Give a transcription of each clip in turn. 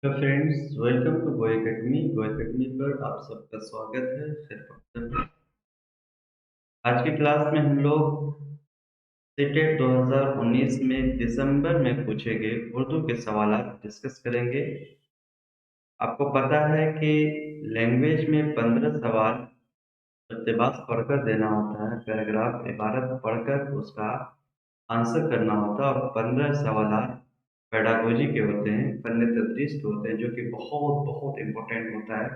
तो friends, welcome to Go Academy. Go Academy पर आप सबका स्वागत है। खैर मकदम है। आज की क्लास में हम लोग सीटेट 2019 में दिसंबर में पूछे गए उर्दू के सवाल डिस्कस करेंगे। आपको पता है कि लैंग्वेज में 15 सवाल इक़्तिबास पढ़कर देना होता है। पैराग्राफ इबारत पढ़कर उसका आंसर करना होता है और 15 सवाल पेडागोजी के होते हैं, फन तदरीस के होते हैं, जो कि बहुत बहुत इम्पोर्टेंट होता है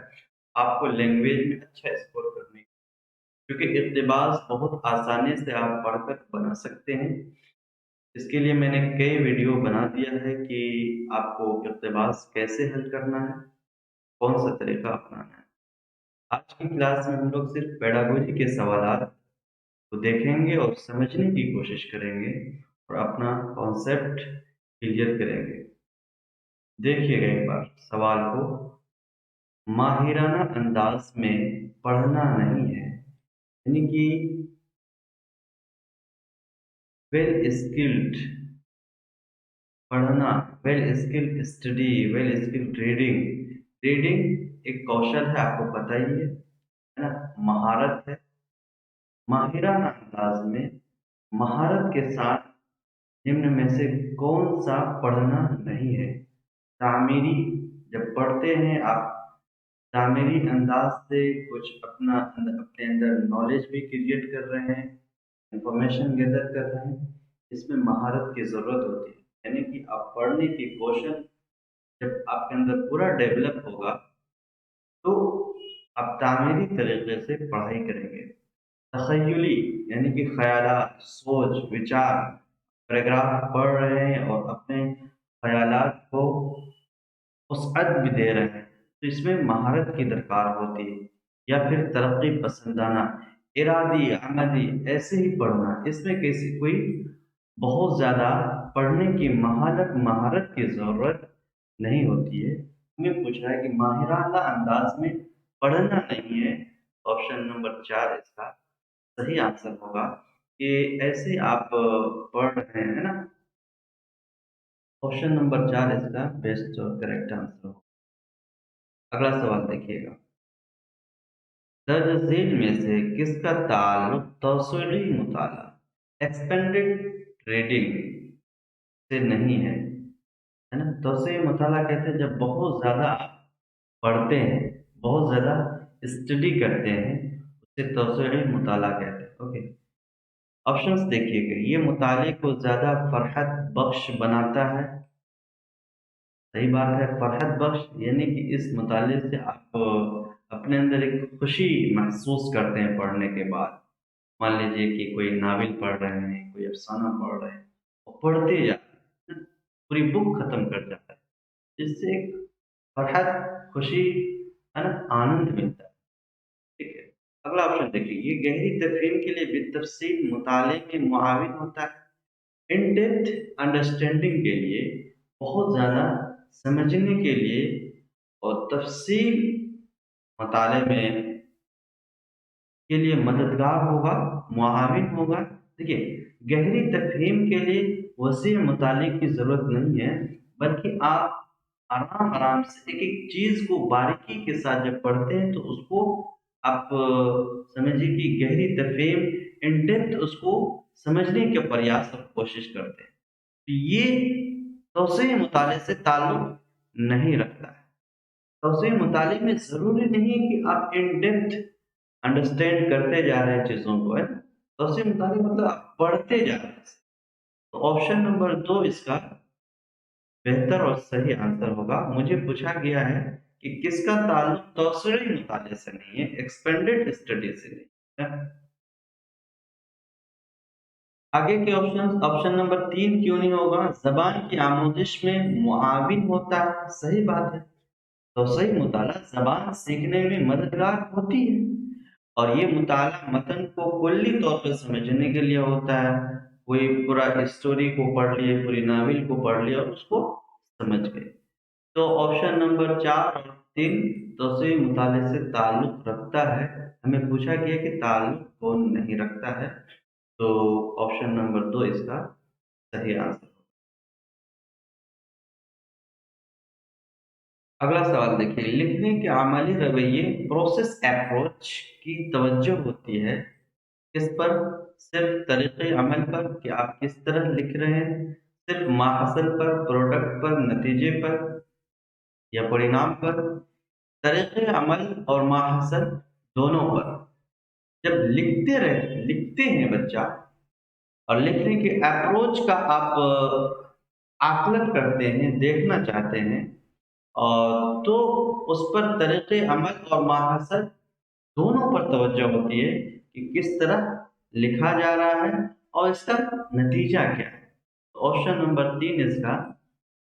आपको लैंग्वेज में अच्छा स्कोर करने, क्योंकि इक़्तिबास बहुत आसानी से आप पढ़कर बना सकते हैं। इसके लिए मैंने कई वीडियो बना दिया है कि आपको इक़्तिबास कैसे हल करना है, कौन सा तरीका अपनाना है। आज की क्लास में हम लोग सिर्फ पेडागोजी के सवाल को देखेंगे और समझने की कोशिश करेंगे और अपना कॉन्सेप्ट क्लियर करेंगे। देखिएगा एक बार सवाल को। माहिराना अंदाज में पढ़ना नहीं है, यानी कि वेल स्किल्ड पढ़ना, well skilled study, well skilled reading. Reading एक कौशल है, आपको पता ही है ना, महारत है। माहिराना अंदाज में महारत के साथ निम्न में से कौन सा पढ़ना नहीं है? तामीरी, जब पढ़ते हैं आप तामीरी अंदाज से कुछ अपने अंदर नॉलेज भी क्रिएट कर रहे हैं, इंफॉर्मेशन गैदर कर रहे हैं, इसमें महारत की ज़रूरत होती है। यानी कि आप पढ़ने की कौशल जब आपके अंदर पूरा डेवलप होगा तो आप तामीरी तरीके से पढ़ाई करेंगे। तख़य्युली यानी कि ख़यालात, सोच, विचार, पैराग्राफ पढ़ रहे हैं और अपने ख़यालात को वसअत भी दे रहे हैं, तो इसमें महारत की दरकार होती है। या फिर तरक्की पसंदाना, इरादी, अमली, ऐसे ही पढ़ना, इसमें किसी कोई बहुत ज़्यादा पढ़ने की महारत महारत की ज़रूरत नहीं होती है। हमें पूछा है कि माहिराना अंदाज में पढ़ना नहीं है, ऑप्शन नंबर 4 इसका सही आंसर होगा कि ऐसे आप पढ़ रहे हैं ना। ऑप्शन नंबर 4 इसका बेस्ट और करेक्ट आंसर होगा। अगला सवाल देखिएगा। दर्ज झेल में से किसका ताल्लुक तौसूली मुताला, एक्सपेंडेड रीडिंग से नहीं है ना? तौसूली मुताला कहते हैं जब बहुत ज़्यादा आप पढ़ते हैं, बहुत ज़्यादा स्टडी करते हैं, उसे तौसूली मुताला कहते हैं। ओके, ऑप्शंस देखिएगा। ये मुताले को ज़्यादा फरहत बख्श बनाता है। सही बात है, फरहत बख्श यानी कि इस मुताले से आप अपने अंदर एक खुशी महसूस करते हैं पढ़ने के बाद। मान लीजिए कि कोई नावल पढ़ रहे हैं, कोई अफ़साना पढ़ रहे हैं और पढ़ते जाते हैं, पूरी बुक खत्म कर जाता है। इससे एक फरहत, खुशी, है ना, आनंद मिलता है। ठीक है। अगला ऑप्शन देखिए। ये गहरी तफ़हीम के लिए बितफ़सील मुताले में मुआविन होता है। इन डेप्थ अंडरस्टैंडिंग के लिए, बहुत ज़्यादा समझने के लिए और तफ़सील मताले में के लिए मददगार होगा, मुआविन होगा। देखिए, गहरी तफ़हीम के लिए वसीअ मुताले की ज़रूरत नहीं है, बल्कि आप आराम-आराम से एक-एक चीज़ को बारीकी के साथ जब पढ़ते हैं तो उसको आप समझिए कि गहरी तफ़हीम, इन डेप्थ उसको समझने के प्रयास और कोशिश करते हैं। तो ये तौसीअ मुताले से ताल्लुक नहीं रखता है। तौसीअ मुताले में ज़रूरी नहीं है कि आप इन डेप्थ अंडरस्टैंड करते जा रहे हैं चीज़ों को, है ना? तौसीअ मुताले मतलब आप पढ़ते जा रहे हैं। तो ऑप्शन नंबर 2 इसका बेहतर और सही आंसर होगा। मुझे पूछा गया है कि किसका ताल्लुक तौसीअ मुताले से नहीं है, एक्सपेंडेड स्टडी से नहीं है। आगे के ऑप्शन, ऑप्शन नंबर 3 क्यों नहीं होगा? ज़बान की आमोजिश में मुआविन होता है, सही बात है। तो सही मुताला ज़बान सीखने में मददगार होती है और ये मुताला मतन को कुल्ली तौर पर समझने के लिए होता है। कोई पूरा स्टोरी को पढ़ लिए, पूरी नावल को पढ़ लिया और उसको समझ गए। तो ऑप्शन नंबर 4 और 3 तौसीअ मुताले से ताल्लुक रखता है। हमें पूछा गया कि ताल्लुक कौन नहीं रखता है, तो ऑप्शन नंबर 2 इसका सही आंसर। अगला सवाल देखिए, लिखने के अमली रवैये प्रोसेस अप्रोच की तवज्जो होती है किस पर? सिर्फ तरीक़े अमल पर कि आप किस तरह लिख रहे हैं, सिर्फ माहसल पर, प्रोडक्ट पर, नतीजे पर या परिणाम पर? तरीक़े अमल और माहसल दोनों पर। जब लिखते हैं बच्चा और लिखने के अप्रोच का आप आकलन करते हैं, देखना चाहते हैं, और तो उस पर तरीक़े अमल और माहसल दोनों पर तवज्जो होती है कि किस तरह लिखा जा रहा है और इसका नतीजा क्या है। तो ऑप्शन नंबर 3 इसका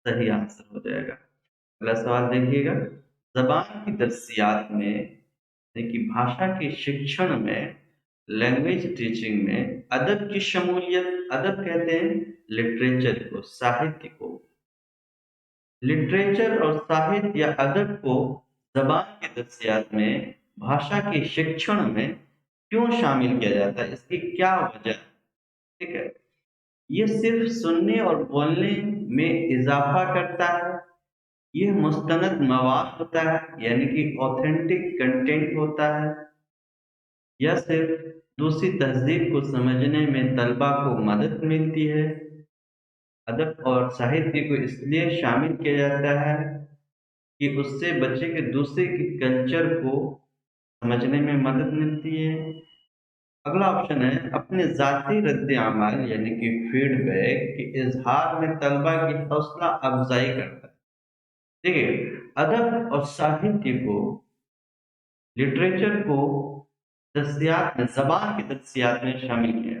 सही आंसर हो जाएगा। अगला सवाल देखिएगा, ज़बान की दरसियात में यानी कि भाषा के शिक्षण में, लैंग्वेज टीचिंग में अदब की शमूलियत, अदब कहते हैं लिटरेचर को, साहित्य को। लिटरेचर और साहित्य या अदब को ज़बान की दरसियात में, भाषा के शिक्षण में क्यों शामिल किया जाता है, इसकी क्या वजह है? ठीक है, ये सिर्फ सुनने और बोलने में इजाफा करता है, ये मुस्तनद मवाद होता है यानी कि ऑथेंटिक कंटेंट होता है, या सिर्फ दूसरी तहजीब को समझने में तलबा को मदद मिलती है। अदब और साहित्य को इसलिए शामिल किया जाता है कि उससे बच्चे के दूसरे के कल्चर को समझने में मदद मिलती है। अगला ऑप्शन है, अपने ज़ाती रद्द-ए-अमल यानी कि फीडबैक के इज़हार में तलबा की हौसला अफ़ज़ाई करता है। देखिए, अदब और साहित्य को, लिटरेचर को दरसियात में, ज़बान की दरसियात में शामिल किया।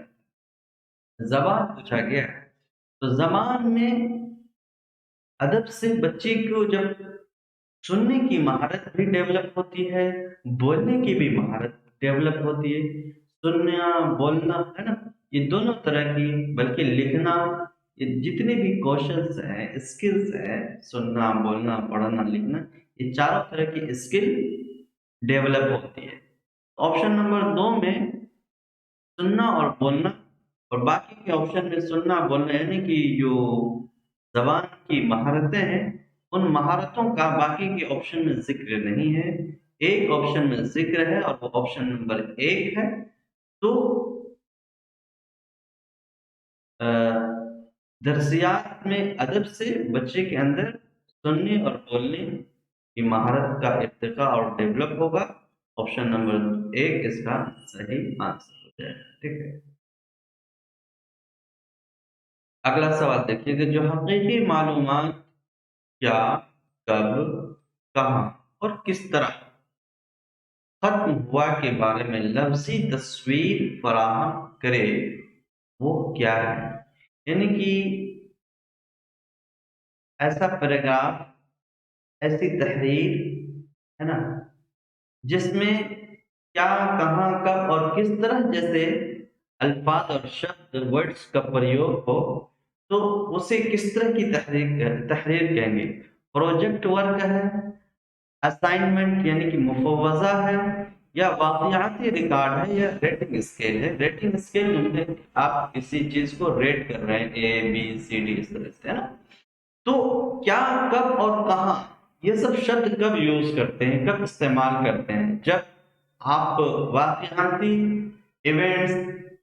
ज़बान पूछा गया है, तो ज़बान में अदब से बच्चे को जब सुनने की महारत भी डेवलप होती है, बोलने की भी महारत डेवलप होती है। सुनना, बोलना, है ना? ये दोनों तरह की, बल्कि लिखना, ये जितने भी कौशल्स हैं, स्किल्स हैं, सुनना, बोलना, पढ़ना, लिखना, ये चारों तरह की स्किल डेवलप होती है। ऑप्शन नंबर 2 में सुनना और बोलना, और बाकी के ऑप्शन में सुनना, बोलना यानी कि जो ज़बान की महारतें हैं, उन महारतों का बाकी के ऑप्शन में ज़िक्र नहीं है। एक ऑप्शन में ज़िक्र है और वो ऑप्शन नंबर 1 है। तो अ, दरसियात में अदब से बच्चे के अंदर सुनने और बोलने की महारत का इर्तिका और डेवलप होगा। ऑप्शन नंबर 1 इसका सही आंसर हो जाएगा। ठीक है। अगला सवाल देखिए कि जो हकीकी मालूमात क्या, कब, कहाँ और किस तरह खत्म हुआ के बारे में लफ्ज़ी तस्वीर फराहम करे, वो क्या है? यानी कि ऐसा पैराग्राफ, ऐसी तहरीर, है ना, जिसमें क्या, कहाँ, कब और किस तरह जैसे अल्फाज और शब्द, वर्ड्स का प्रयोग हो, तो उसे किस तरह की तहरीर कहेंगे? प्रोजेक्ट वर्क है, असाइनमेंट यानी कि मुफव्वज़ा है, या वाक़ियाती रिकॉर्ड है, या रेटिंग स्केल है। रेटिंग स्केल में आप किसी चीज़ को रेट कर रहे हैं, ए, बी, सी, डी इस तरह से, है ना? तो क्या, कब और कहाँ, ये सब शब्द कब यूज करते हैं, कब इस्तेमाल करते हैं? जब आप वाकयाती इवेंट्स,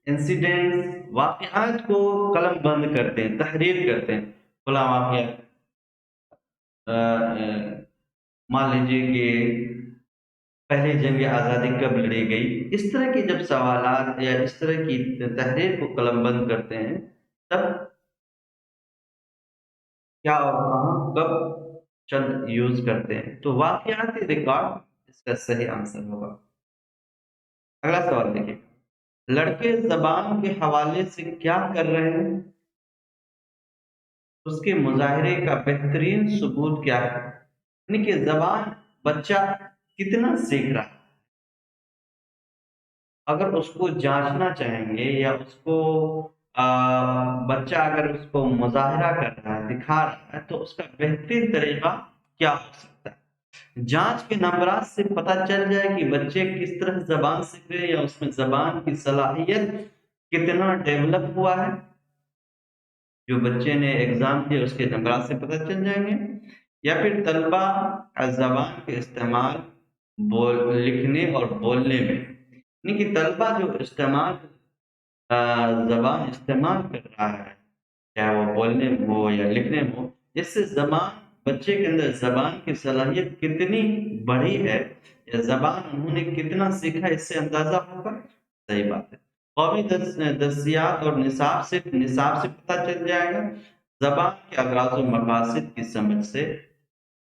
इंसिडेंट्स, वाकयात को कलम बंद करते हैं, तहरीर करते हैं। खुला वाकया, मान लीजिए कि पहली जंग आज़ादी कब लड़ी गई, इस तरह के जब सवालात या इस तरह की तहरीर को कलम बंद करते हैं, तब क्या और कहाँ, कब शब्द यूज करते हैं। तो वाकयाती रिकॉर्ड इसका सही आंसर होगा। अगला सवाल देखिए, लड़के जबान के हवाले से क्या कर रहे हैं, उसके मुजाहरे का बेहतरीन सबूत क्या है? यानी कि जबान बच्चा कितना सीख रहा है, अगर उसको जांचना चाहेंगे, या उसको बच्चा अगर उसको मुजाहरा कर रहा है, दिखा रहा है, तो उसका बेहतरीन तरीका क्या हो सकता है? जांच के नंबरात से पता चल जाए कि बच्चे किस तरह जबान सीख रहे हैं, या उसमें जबान की सलाहियत कितना डेवलप हुआ है। जो बच्चे ने एग्जाम दिया उसके नंबरात से पता चल जाएंगे। یا پھر طلبہ زبان کے استعمال لکھنے اور بولنے میں، یعنی کہ طلبہ جو زبان استعمال کر رہا ہے، چاہے وہ بولنے میں ہو یا لکھنے میں ہو، اس سے بچے کے اندر زبان کی صلاحیت کتنی بڑھی ہے یا زبان انہوں نے کتنا سیکھا، اس سے اندازہ ہوگا۔ صحیح بات ہے۔ قومی دستیات اور نصاب سے پتہ چل جائے گا، زبان کے اغراض و مقاصد کی سمجھ سے۔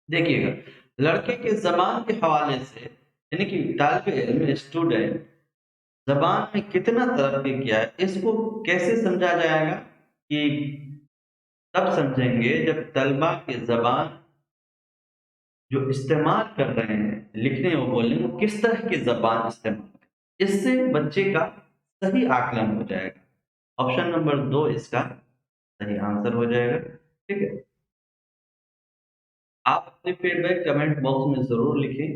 دیکھیے گا، لڑکے کے زبان کے حوالے سے، یعنی کہ طالب علم اسٹوڈنٹ زبان میں کتنا ترقی کیا ہے، اس کو کیسے سمجھا جائے گا کہ تب سمجھیں گے جب طلبہ کی زبان جو استعمال کر رہے ہیں لکھنے اور بولنے میں، وہ کس طرح کی زبان استعمال کریں، اس سے بچے کا صحیح آکلن ہو جائے گا۔ آپشن نمبر 2 اس کا صحیح آنسر ہو جائے گا۔ ٹھیک ہے، آپ اپنی فیڈ بیک کمنٹ باکس میں ضرور لکھیں۔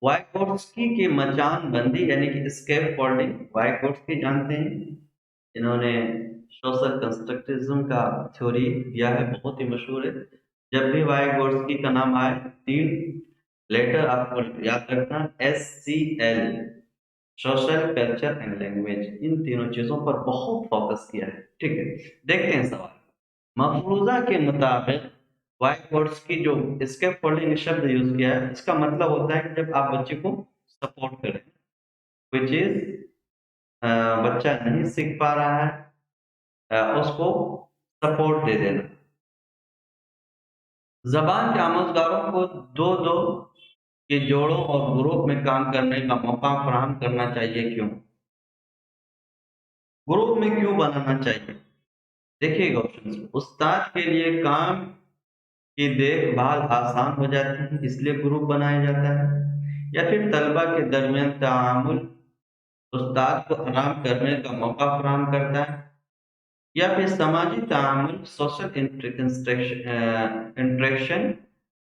وائیگوٹسکی کی مچان بندی یعنی کہ اسکیپ فولڈنگ، وائیگوٹسکی جانتے ہیں، انہوں نے سوشل کنسٹرکٹزم کا تھیوری دیا ہے، بہت ہی مشہور ہے۔ جب بھی وائیگوٹسکی کا نام آئے، 3 لیٹر آپ کو یاد رکھنا، SCL، social culture and language, ان تینوں چیزوں پر بہت فوکس کیا ہے۔ ٹھیک ہے، دیکھتے ہیں سوال۔ مفروضہ کے مطابق وائیگوٹسکی جو اسکیپ فولڈنگ شبد یوز کیا ہے، اس کا مطلب ہوتا ہے کہ جب آپ بچے کو سپورٹ کریں، کوئی چیز بچہ نہیں سیکھ پا رہا ہے، اس کو سپورٹ دے دینا۔ زبان کے آموزگاروں کو دو دو کے جوڑوں اور گروپ میں کام کرنے کا موقع فراہم کرنا چاہیے، کیوں؟ گروپ میں کیوں بنانا چاہیے؟ دیکھیے گا آپشن، استاد کے لیے کام کی دیکھ بھال آسان ہو جاتی ہے، اس لیے گروپ بنایا جاتا ہے، یا پھر طلبہ کے درمیان تعامل استاد کو آرام کرنے کا موقع فراہم کرتا ہے، یا پھر سماجی تعامل سوشل انٹریکشن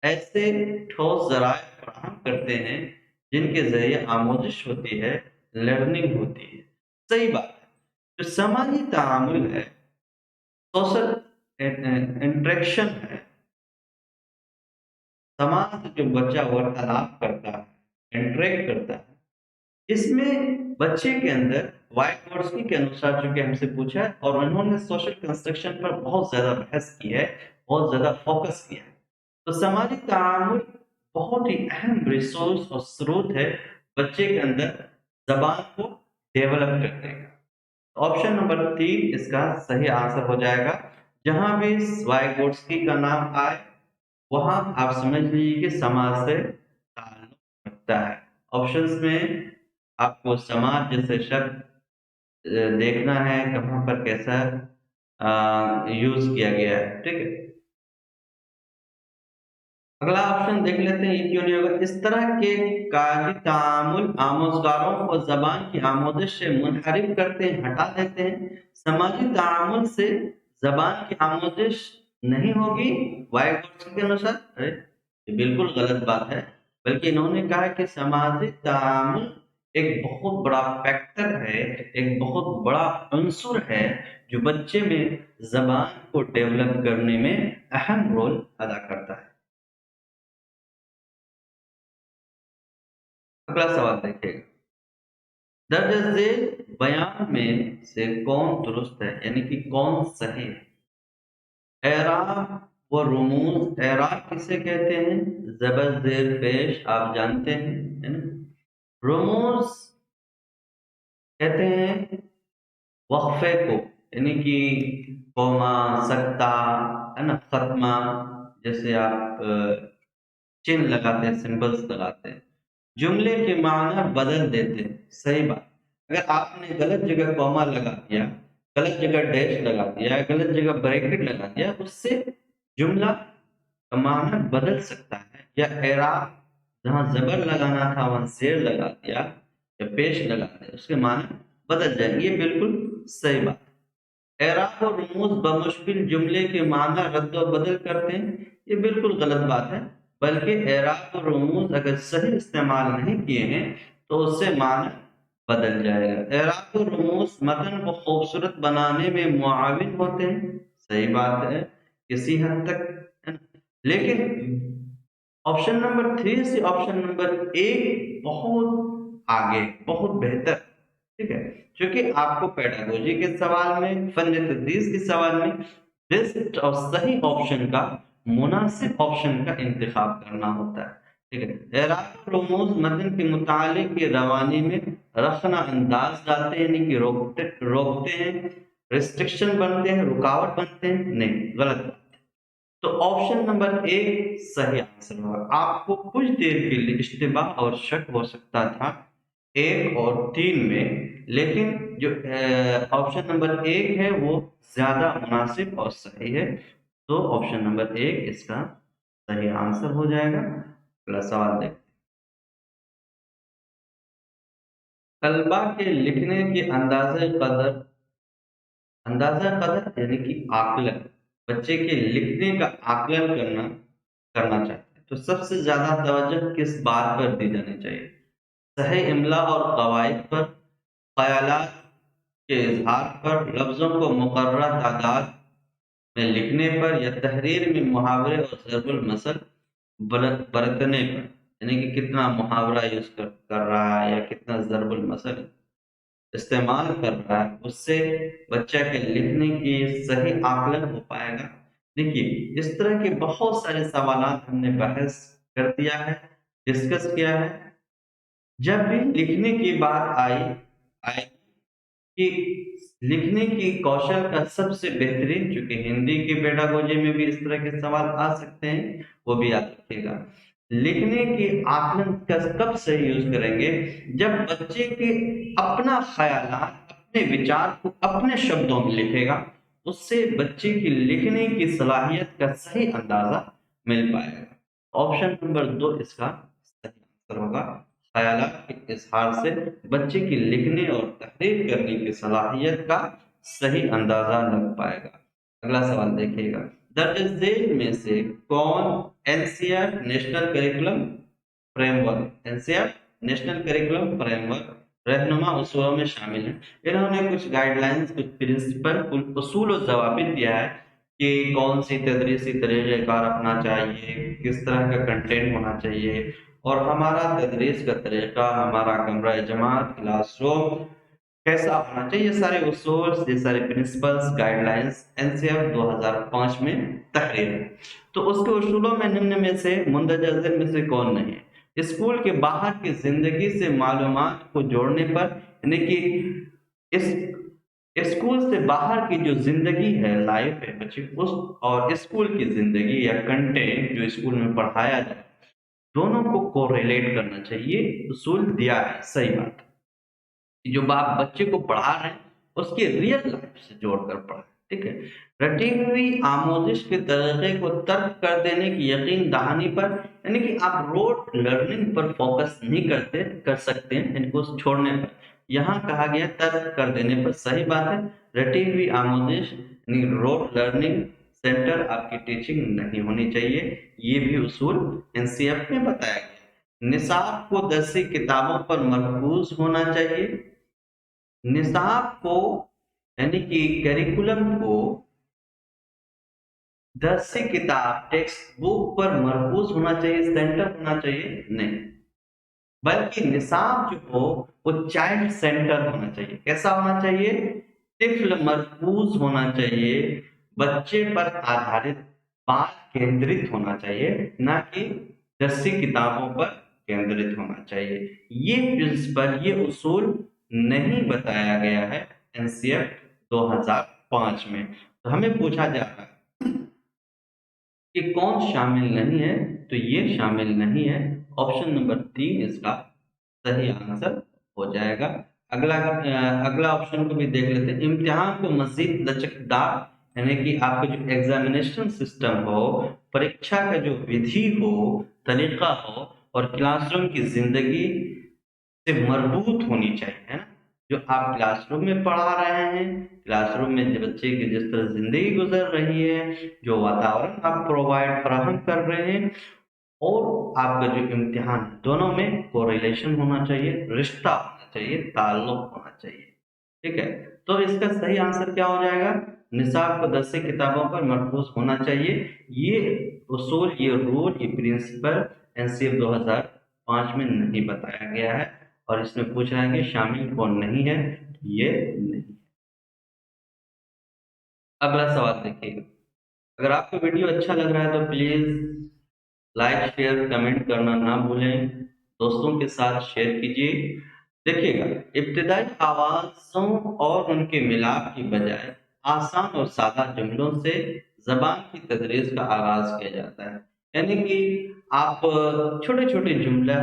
ایسے ٹھوس ذرائع فراہم کرتے ہیں جن کے ذریعے آموزش ہوتی ہے، لرننگ ہوتی ہے۔ صحیح بات ہے، جو سماجی تعامل ہے، سوشل انٹریکشن ہے، سماج سے جو بچہ وارتالاب کرتا ہے، انٹریکٹ کرتا ہے، اس میں بچے کے اندر وائیگوٹسکی کے انوسار چونکہ ہم سے پوچھا ہے اور انہوں نے سوشل کنسٹرکشن پر بہت زیادہ بحث کی ہے، بہت زیادہ فوکس کیا ہے، تو سماجی تعامل بہت ہی اہم ریسورس اور سروت ہے بچے کے اندر زبان کو ڈیولپ کرنے کا۔ آپشن نمبر 3 اس کا صحیح آنسر ہو جائے گا۔ جہاں بھی وائیگوٹسکی کا نام آئے، وہاں آپ سمجھ لیجیے کہ سماج سے تعلق رکھتا ہے۔ آپشنز میں آپ کو سماج جیسے شبد دیکھنا ہے کہاں پر کیسا یوز کیا گیا ہے۔ ٹھیک ہے، اگلا آپشن دیکھ لیتے ہیں، یہ کیوں نہیں ہوگا۔ اس طرح کے کاجی تعامل آموزگاروں کو زبان کی آموزش سے منحرف کرتے ہیں، ہٹا دیتے ہیں۔ سماجی تعامل سے زبان کی آموزش نہیں ہوگی، وائیگوٹسکی کے انوسار یہ بالکل غلط بات ہے، بلکہ انہوں نے کہا کہ سماجی تعامل ایک بہت بڑا فیکٹر ہے، ایک بہت بڑا عنصر ہے جو بچے میں زبان کو ڈیولپ کرنے میں اہم رول ادا کرتا ہے۔ اگلا سوال دیکھیے گا، درج ذیل بیان میں سے کون درست ہے، یعنی کہ کون صحیح ہے؟ اعراب و رموز، اعراب کسے کہتے ہیں؟ زبر زیر پیش، آپ جانتے ہیں، ہے نا؟ رموز کہتے ہیں وقفے کو، یعنی کہ کوما، سکتہ، ہے نا، ختمہ، جیسے آپ چن لگاتے ہیں، سمبلس لگاتے ہیں، جملے کے معنی بدل دیتے ہیں۔ صحیح بات، اگر آپ نے غلط جگہ کوما لگا دیا، غلط جگہ ڈیش لگا دیا، غلط جگہ بریکٹ لگا دیا، اس سے جملہ کا معنی بدل سکتا ہے، یا اعراب جہاں زبر لگانا تھا وہاں زیر لگا دیا یا پیش لگا دیا، اس کے معنی بدل جائیں گے، یہ بالکل صحیح بات ہے۔ اعراب و رموز بمشکل جملے کے معنی رد و بدل کرتے ہیں، یہ بالکل غلط بات ہے، بلکہ اعراب و رموز اگر صحیح استعمال نہیں کیے ہیں تو اس سے معنی بدل جائے گا۔ اعراب و رموز متن کو خوبصورت بنانے میں معاون ہوتے ہیں، صحیح بات ہے کسی حد تک، لیکن ऑप्शन नंबर 3 से ऑप्शन नंबर 1 बहुत आगे, बहुत बेहतर। ठीक है, क्योंकि आपको पेडागोजी के सवाल में, फन तदरीस के सवाल में बेस्ट और सही ऑप्शन का, मुनासिब ऑप्शन का इंतखाब करना होता है। ठीक है, एराब रमूज मतन के मुतालिक की रवानी में रखना अंदाज डालते हैं, यानी कि रोकते हैं, रिस्ट्रिक्शन बनते हैं, रुकावट बनते हैं, नहीं, गलत। तो ऑप्शन नंबर 1 सही आंसर होगा। आपको कुछ देर के लिए इश्तिबाह और शक हो सकता था 1 और 3 में, लेकिन जो ऑप्शन नंबर 1 है वो ज्यादा मुनासिब और सही है। तो ऑप्शन नंबर 1 इसका सही आंसर हो जाएगा। अगला सवाल देखते हैं। तलबा के लिखने की अंदाजा कदर यानी कि आकलन, बच्चे के लिखने का आकलन करना चाहते हैं, तो सबसे ज्यादा तवज्जो किस बात पर दी जानी चाहिए? सही इमला और कवायद पर, ख्यालात के इजहार पर, लफ्जों को मुकर्रर तादाद में लिखने पर, या तहरीर में मुहावरे और ज़रबुल मसल बरतने पर, यानी कि कितना मुहावरा यूज कर रहा है या कितना ज़रबुल मसल इस्तेमाल कर रहा है, उससे बच्चा के लिखने की सही आकलन हो पाएगा। देखिए, इस तरह के बहुत सारे सवालात हमने बहस कर दिया है, डिस्कस किया है। जब भी लिखने की बात आई कि लिखने की कौशल का सबसे बेहतरीन, चूंकि हिंदी की पेडागोजी में भी इस तरह के सवाल आ सकते हैं, वो भी याद रखिएगा। लिखने की आकलन का कब से यूज करेंगे? जब बच्चे के अपना ख्यालात, अपने विचार को अपने शब्दों में लिखेगा, उससे बच्चे की लिखने की सलाहियत का सही अंदाजा मिल पाएगा। ऑप्शन नंबर 2 इसका सही आंसर होगा। ख्यालात के इजहार से बच्चे की लिखने और तहरीर करने की सलाहियत का सही अंदाजा लग पाएगा। अगला सवाल देखिएगा। दर्ज झेल में से कौन NCERT national curriculum framework, NCERT national curriculum framework रहनुमा उसूलों में शामिल है? इन्होंने कुछ गाइडलाइंस, कुछ प्रिंसिपल, कुछ उसूल और ज़वाबित दिया है कि कौन सी तदरीसी तरीक़ेकार अपना चाहिए, किस तरह का कंटेंट होना चाहिए, और हमारा तदरीस का तरीका, हमारा कमरा जमात, क्लासरूम कैसा होना चाहिए। ये सारे उसूल, ये सारे प्रिंसिपल्स, गाइडलाइंस एनसीईआरटी 2005 में तहरीर है। तो उसके उसूलों में निम्न में से मुंदरजा झेल में से कौन नहीं है? स्कूल के बाहर की जिंदगी से मालूमात को जोड़ने पर, यानी कि इस स्कूल से बाहर की जो जिंदगी है, लाइफ है बच्चे, उस और स्कूल की जिंदगी या कंटेंट जो स्कूल में पढ़ाया जाए, दोनों को कोरिलेट करना चाहिए। उसूल दिया है, सही बात है कि जो बाप बच्चे को पढ़ा रहे हैं उसके रियल लाइफ से जोड़कर पढ़ाएं। ठीक है, रटी हुई आमोजिश के तरीके को तर्क कर देने की यकीन दहानी पर, यानी कि आप रोट लर्निंग पर फोकस नहीं कर सकते हैं, इनको छोड़ने पर। यहाँ कहा गया तर्क कर देने पर, सही बात है। रटी हुई आमोजिश यानी रोट लर्निंग सेंटर आपकी टीचिंग नहीं होनी चाहिए, ये भी उसूल एनसीईआरटी में बताया गया। निसाब को दरसी किताबों पर मरकूज होना चाहिए। निसाब को यानी कि करिकुलम को दरसी किताब, टेक्स्ट बुक पर मरकूज होना चाहिए, सेंटर होना चाहिए नहीं, बल्कि निसाब जो हो वो चाइल्ड सेंटर होना चाहिए। कैसा होना चाहिए? तिफल मरकूज होना चाहिए, बच्चे पर आधारित, बात केंद्रित होना चाहिए, ना कि दरसी किताबों पर केंद्रित होना चाहिए। ये प्रिंसिपल, ये उसूल नहीं बताया गया है एनसीईआरटी 2005 में। तो हमें पूछा जा रहा है कि कौन शामिल नहीं है, तो ये शामिल नहीं है। ऑप्शन नंबर 3 इसका सही आंसर हो जाएगा। अगला ऑप्शन को भी देख लेते हैं। इम्तिहान को मजीद लचकदार, यानी कि आपका जो एग्जामिनेशन सिस्टम हो, परीक्षा का जो विधि हो, तरीका हो, और क्लासरूम की जिंदगी से मरबूत होनी चाहिए, है ना? जो आप क्लासरूम में पढ़ा रहे हैं, क्लासरूम में जो बच्चे की जिस तरह जिंदगी गुजर रही है, जो वातावरण आप प्रोवाइड फराहम कर रहे हैं, और आपका जो इम्तिहान, दोनों में कोरिलेशन होना चाहिए, रिश्ता होना चाहिए, ताल्लुक होना चाहिए। ठीक है, तो इसका सही आंसर क्या हो जाएगा? निसाब को दरसी किताबों पर मरकूज होना चाहिए। ये اصول، یہ رول، یہ پرنسپل NCF 2005 میں نہیں بتایا گیا ہے، اور اس میں پوچھ رہا ہے کہ شامل کون نہیں ہے، یہ نہیں۔ اگلا سوال دیکھیے گا، اگر آپ کو ویڈیو اچھا لگ رہا ہے تو پلیز لائک، شیئر، کمنٹ کرنا نہ بھولیں، دوستوں کے ساتھ شیئر کیجیے۔ دیکھیے گا، ابتدائی آوازوں اور ان کے ملاپ کی بجائے آسان اور سادہ جملوں سے زبان کی تدریس کا آغاز کیا جاتا ہے، یعنی کہ آپ چھوٹے چھوٹے جملہ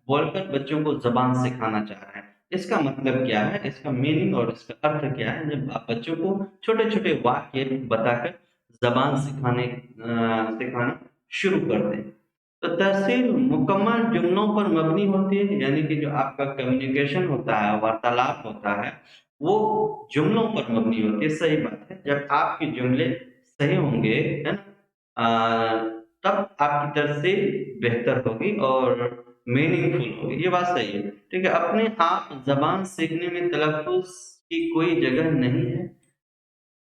بول کر بچوں کو زبان سکھانا چاہ رہے ہیں۔ اس کا مطلب کیا ہے، اس کا میننگ اور اس کا ارتھ کیا ہے؟ جب آپ بچوں کو چھوٹے چھوٹے واقعے بتا کر زبان سکھانا شروع کر دیں، تو تحصیل مکمل جملوں پر مبنی ہوتی ہے، یعنی کہ جو آپ کا کمیونیکیشن ہوتا ہے، وارتالاب ہوتا ہے، وہ جملوں پر مبنی ہوتی ہے۔ صحیح بات ہے، جب آپ کے جملے صحیح ہوں گے، ہے نا، تب آپ کی ترسیل بہتر ہوگی اور میننگ فل ہوگی، یہ بات صحیح ہے۔ ٹھیک ہے، اپنے آپ زبان سیکھنے میں تلفظ کی کوئی جگہ نہیں ہے،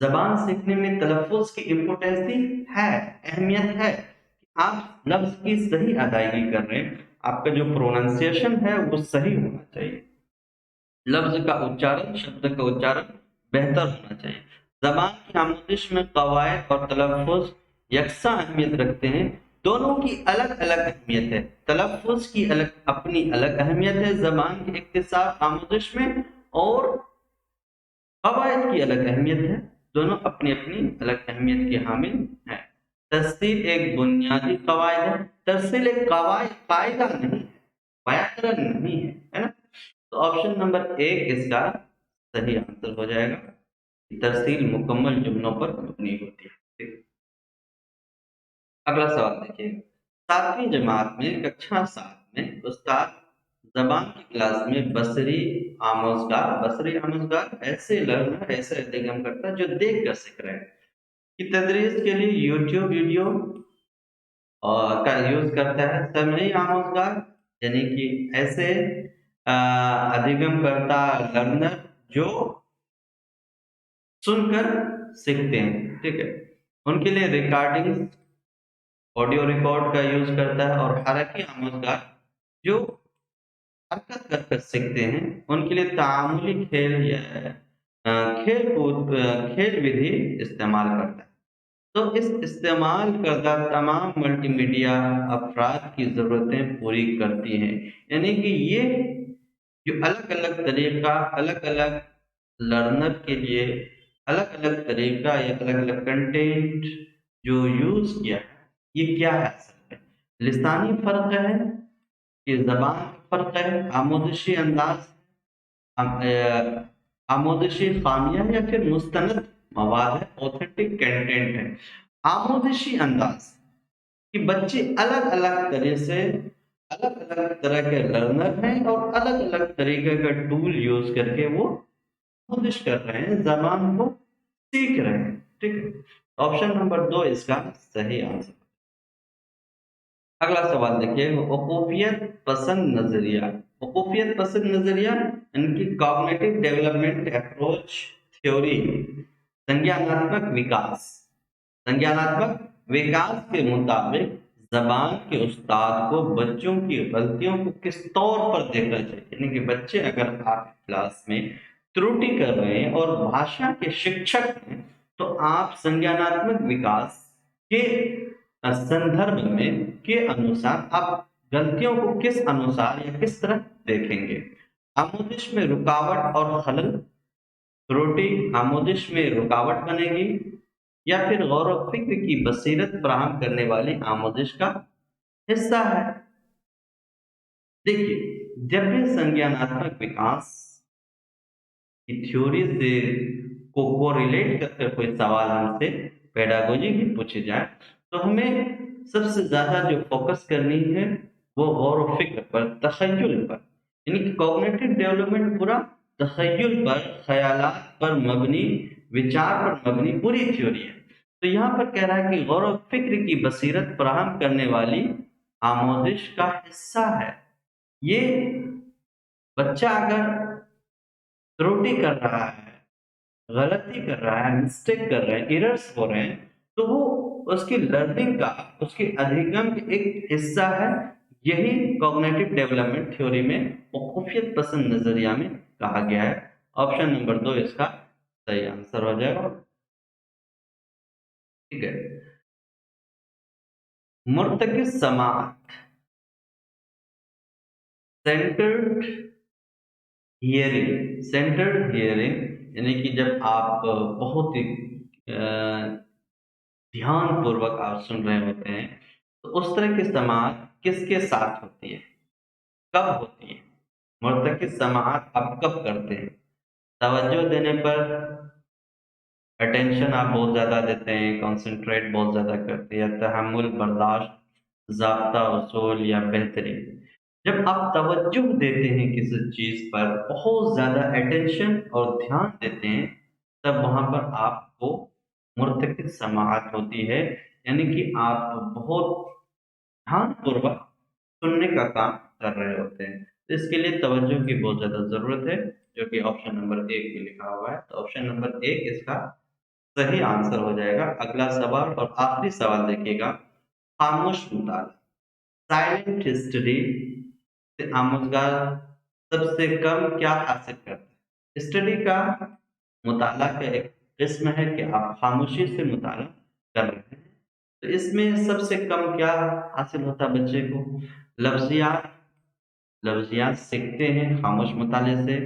زبان سیکھنے میں تلفظ کی امپورٹینس ہے، اہمیت ہے۔ آپ لفظ کی صحیح ادائیگی کر رہے ہیں، آپ کا جو پروننسیشن ہے وہ صحیح ہونا چاہیے، لفظ کا اچارن، شبد کا اچارن بہتر ہونا چاہیے۔ زبان کی آموزش میں قواعد اور تلفظ یکساں اہمیت رکھتے ہیں، دونوں کی الگ الگ اہمیت ہے، تلفظ کی اپنی الگ اہمیت ہے زبان کی اکتساب آموزش میں، اور قواعد کی الگ اہمیت ہے، دونوں اپنی اپنی الگ اہمیت کے حامل ہیں۔ ترسیل ایک بنیادی قواعد ہے، ترسیل ایک قاعدہ نہیں ہے، ویاکرن نہیں ہے نا؟ تو آپشن نمبر 1 اس کا صحیح آنسر ہو جائے گا، ترسیل مکمل جملوں پر مبنی ہوتی ہے۔ اگلا سوال دیکھیے، 7ویں جماعت میں ککشا 7 میں استاد زبان کی کلاس میں بصری آموزگار ایسے لرنر ایسے ادھیگم کرتا ہے جو دیکھ کر سیکھ رہے ہیں، کی تدریس کے لیے یوٹیوب ویڈیو کا یوز کرتا ہے۔ سمعی آموزگار یعنی کہ ایسے ادھیگم کرتا لرنر جو سن کر سیکھتے ہیں، ٹھیک ہے، ان کے لیے ریکارڈنگ آڈیو ریکارڈ کا یوز کرتا ہے، اور حرکی آموزگار جو حرکت کر کر سیکھتے ہیں، ان کے لیے تعاملی کھیل یا کھیل کود کھیل ودھی استعمال کرتا ہے۔ تو اس استعمال کردہ تمام ملٹی میڈیا افراد کی ضرورتیں پوری کرتی ہیں، یعنی کہ یہ جو الگ الگ طریقہ، الگ الگ لرنر کے لیے الگ الگ طریقہ یا الگ الگ کنٹینٹ جو یوز کیا ہے، یہ کیا ہے؟ اصل میں لسانی فرق ہے کہ زبان کا فرق ہے، آموزشی انداز، آموزشی خامیہ، یا پھر مستند مواد ہے، اوتھینٹک کنٹینٹ ہے۔ آموزشی انداز کہ بچے الگ الگ طرح سے الگ الگ طرح کے لرنر ہیں، اور الگ الگ طریقے کا ٹول یوز کر کے وہ آموزش کر رہے ہیں، زبان کو سیکھ رہے ہیں، ٹھیک ہے۔ آپشن نمبر 2 اس کا صحیح آنسر۔ اگلا سوال دیکھیے، وقوفیت پسند نظریہ۔ وقوفیت پسند نظریہ ان کی کاگنیٹو ڈیولپمنٹ اپروچ تھیوری، سنجاناتمک وکاس کے مطابق زبان کے استاد کو بچوں کی غلطیوں کو کس طور پر دیکھنا چاہیے، یعنی کہ بچے اگر آپ کلاس میں تروٹی کر رہے ہیں اور بھاشا کے شکشک ہیں، تو آپ سنجاناتمک وکاس کے سندربھ میں کے انوسار آپ غلطیوں کو کس انوسار یا کس طرح دیکھیں گے؟ آموزش میں رکاوٹ اور خلل، تروٹی آموزش میں رکاوٹ بنے گی، یا پھر غور و فکر کی بصیرت فراہم کرنے والی آموزش کا حصہ ہے؟ دیکھیے، جب بھی سنجاناتمک وکاس کی تھیوری سے کو ریلیٹ کر کر کوئی سوال ہم سے پیڈاگوجی کی پوچھے جائے، تو ہمیں سب سے زیادہ جو فوکس کرنی ہے وہ غور و فکر پر، تخیل پر، یعنی کہ کوگنیٹو ڈیولپمنٹ پورا تخیل پر، خیالات پر مبنی، وچار پر مبنی پوری تھیوری ہے۔ تو یہاں پر کہہ رہا ہے کہ غور و فکر کی بصیرت فراہم کرنے والی آموزش کا حصہ ہے۔ یہ بچہ اگر تروٹی کر رہا ہے، غلطی کر رہا ہے، مسٹیک کر رہے ہیں، ایررز ہو رہے ہیں، تو وہ उसकी लर्निंग का, उसकी अधिगम का एक हिस्सा है। यही कॉग्निटिव डेवलपमेंट थ्योरी में मौकूफियत पसंद नजरिया में कहा गया है। ऑप्शन नंबर 2 इसका सही आंसर हो जाएगा। ठीक है। मुर्तकिज समाअत, सेंटर्ड हियरिंग, सेंटर्ड हियरिंग यानी कि जब आप बहुत ही ध्यान पूर्वक आप सुन रहे होते हैं, तो उस तरह की समाअत किसके साथ होती है, कब होती है? मुर्तकिज समाअत आप कब करते हैं? तवज्जो देने पर, अटेंशन आप बहुत ज़्यादा देते हैं, कंसंट्रेट बहुत ज़्यादा करते हैं, तहम्मुल, बर्दाश्त, ज़ाब्ता उसूल या बेहतरी। जब आप तवज्जो देते हैं किसी चीज़ पर, बहुत ज़्यादा अटेंशन और ध्यान देते हैं, तब वहाँ पर आपको मुर्तकिज समाअत होती है, यानी कि आप बहुत ध्यानपूर्वक सुनने का काम कर रहे होते हैं। तो इसके लिए तवज्जो की बहुत ज़्यादा ज़रूरत है, जो कि ऑप्शन नंबर 1 में लिखा हुआ है। तो ऑप्शन नंबर 1 इसका सही आंसर हो जाएगा। अगला सवाल और आखिरी सवाल देखिएगा। खामोश मुताला, साइलेंट स्टडी से आमोजगार सबसे कम क्या हासिल करते हैं? स्टडी का, मुताला का एक किस्म है कि आप खामोशी से मुताला कर रहे हैं। तो इसमें सबसे कम क्या हासिल होता है बच्चे को? लफ्जियात, लफ्जियात सीखते हैं खामोश मुताले से।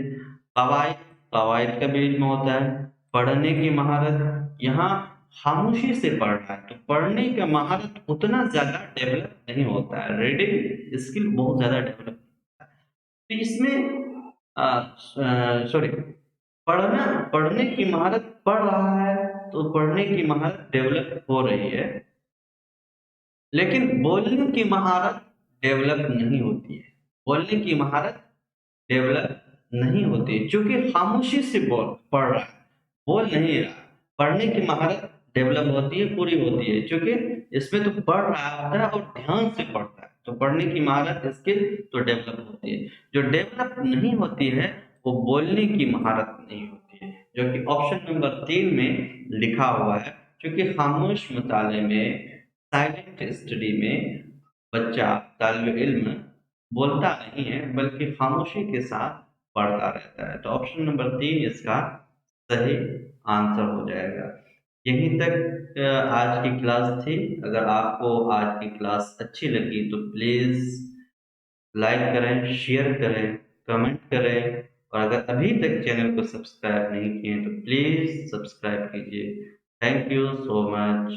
कवायद, कवायद का भी इल्म होता है। पढ़ने की महारत, यहाँ खामोशी से पढ़ रहा है तो पढ़ने का महारत उतना ज्यादा डेवलप नहीं होता है, रीडिंग स्किल बहुत ज्यादा डेवलप। तो इसमें सॉरी, पढ़ना, पढ़ने की महारत पढ़ रहा है तो पढ़ने की महारत डेवलप हो रही है, लेकिन बोलने की महारत डेवलप नहीं होती है। बोलने की महारत डेवलप नहीं होती है, क्योंकि खामोशी से पढ़ रहा है, बोल नहीं रहा। पढ़ने की महारत डेवलप होती है, पूरी होती है, क्योंकि इसमें तो पढ़ रहा होता है और ध्यान से पढ़ता है, तो पढ़ने की महारत स्किल तो डेवलप होती है। जो डेवलप नहीं होती है वो बोलने की महारत नहीं होती है, जो कि ऑप्शन नंबर 3 में लिखा हुआ है। क्योंकि खामोश मुताले में, साइलेंट स्टडी में बच्चा, तालिब इल्म बोलता नहीं है बल्कि खामोशी के साथ पढ़ता रहता है। तो ऑप्शन नंबर 3 इसका सही आंसर हो जाएगा। यहीं तक आज की क्लास थी। अगर आपको आज की क्लास अच्छी लगी तो प्लीज़ लाइक करें, शेयर करें, कमेंट करें, और अगर अभी तक चैनल को सब्सक्राइब नहीं किए तो प्लीज़ सब्सक्राइब कीजिए। Thank you so much.